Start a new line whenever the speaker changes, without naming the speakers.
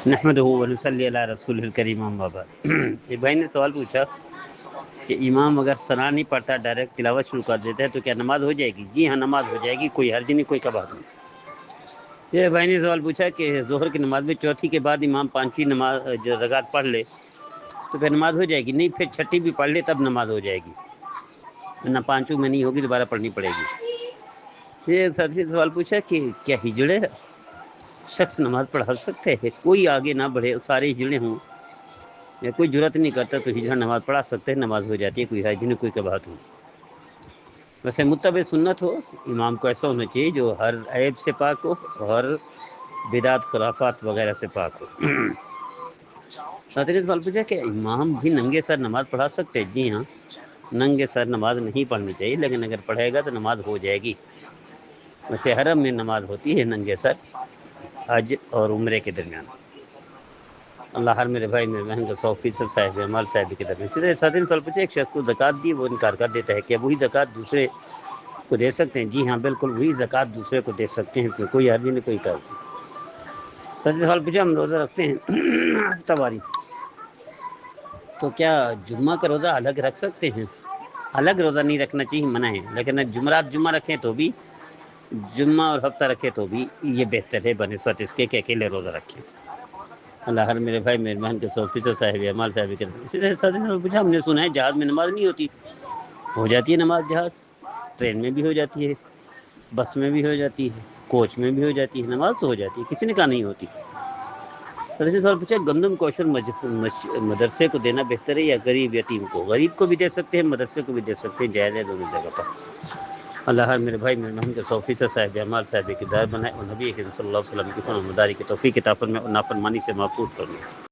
نحمدہ ونصلی علی رسول الکریم اما بعد۔ ایک بھائی نے سوال پوچھا کہ امام اگر ثنا نہیں پڑھتا ڈائریکٹ تلاوت شروع کر دیتا ہے تو کیا نماز ہو جائے گی؟ جی ہاں، نماز ہو جائے گی، کوئی حرج نہیں، کوئی کباہت نہیں۔ یہ بھائی نے سوال پوچھا کہ ظہر کی نماز میں چوتھی کے بعد امام پانچویں نماز رکعت پڑھ لے تو پھر نماز ہو جائے گی؟ نہیں، پھر چھٹی بھی پڑھ لے تب نماز ہو جائے گی، ورنہ پانچوں میں نہیں ہوگی، دوبارہ پڑھنی پڑے گی۔ یہ ساتھی نے سوال پوچھا کہ کیا ہجڑے شخص نماز پڑھا سکتے ہیں؟ کوئی آگے نہ بڑھے، سارے ہجڑے ہوں یا کوئی جرات نہیں کرتا تو ہجڑا نماز پڑھا سکتے ہیں، نماز ہو جاتی ہے، کوئی حرج نہیں، کوئی کباہت نہیں۔ ویسے متبع سنت ہو، امام کو ایسا ہونا چاہیے جو ہر عیب سے پاک ہو اور بدعت خرافات وغیرہ سے پاک ہو۔ ساتھی نے سوال پوچھا کہ امام بھی ننگے سر نماز پڑھا سکتے ہیں؟ جی ہاں، ننگے سر نماز نہیں پڑھنی چاہیے، لیکن اگر پڑھے گا تو نماز ہو جائے گی۔ ویسے حرم میں نماز ہوتی ہے ننگے سر حج اور عمرے کے درمیان۔ اللہ ہر میرے بھائی میرے بہن کو 100% صاحب عمال صاحب کے درمیان۔ سیدھے ساتھی نے سوال پوچھا ایک شخص کو زکوٰۃ دی، وہ انکار کر دیتا ہے، کیا وہی زکوٰۃ دوسرے کو دے سکتے ہیں؟ جی ہاں، بالکل وہی زکوٰۃ دوسرے کو دے سکتے ہیں، پھر کوئی حرج نہیں، کوئی کار نہیں۔ ساتھی نے سوال پوچھا ہم روزہ رکھتے ہیں ہفتہ واری، تو کیا جمعہ کا روزہ الگ رکھ سکتے ہیں؟ الگ روزہ نہیں رکھنا چاہیے، منع ہے، لیکن جمعرات جمعہ رکھیں تو بھی، جمعہ اور ہفتہ رکھے تو بھی یہ بہتر ہے بنسبت اس کے کہ اکیلے روزہ رکھیں۔ اللہ ہر میرے بھائی میرے بہن کے 100% صاحب عمال صاحب کے درمیان۔ اسی طرح ساتھی نے پوچھا ہم نے سنا ہے جہاز میں نماز نہیں ہوتی، ہو جاتی ہے نماز، جہاز ٹرین میں بھی ہو جاتی ہے، بس میں بھی ہو جاتی ہے، کوچ میں بھی ہو جاتی ہے، نماز تو ہو جاتی ہے، کسی نے کہا نہیں ہوتی۔ سوال پوچھا گندم کوشر مدرسے کو دینا بہتر ہے یا غریب یتیم کو؟ غریب کو بھی دے سکتے ہیں، مدرسے کو بھی دے سکتے ہیں، جائز ہے دونوں جگہ پر۔ اللہ ہر میرے بھائی میرے بہن کے 100% صاحب عمال صاحب کی دار بنائے اور نبی کریم صلی اللہ علیہ وسلم کی فرمانبرداری کی توفیق عطا فرمائے اور نافرمانی سے محفوظ فرمائے۔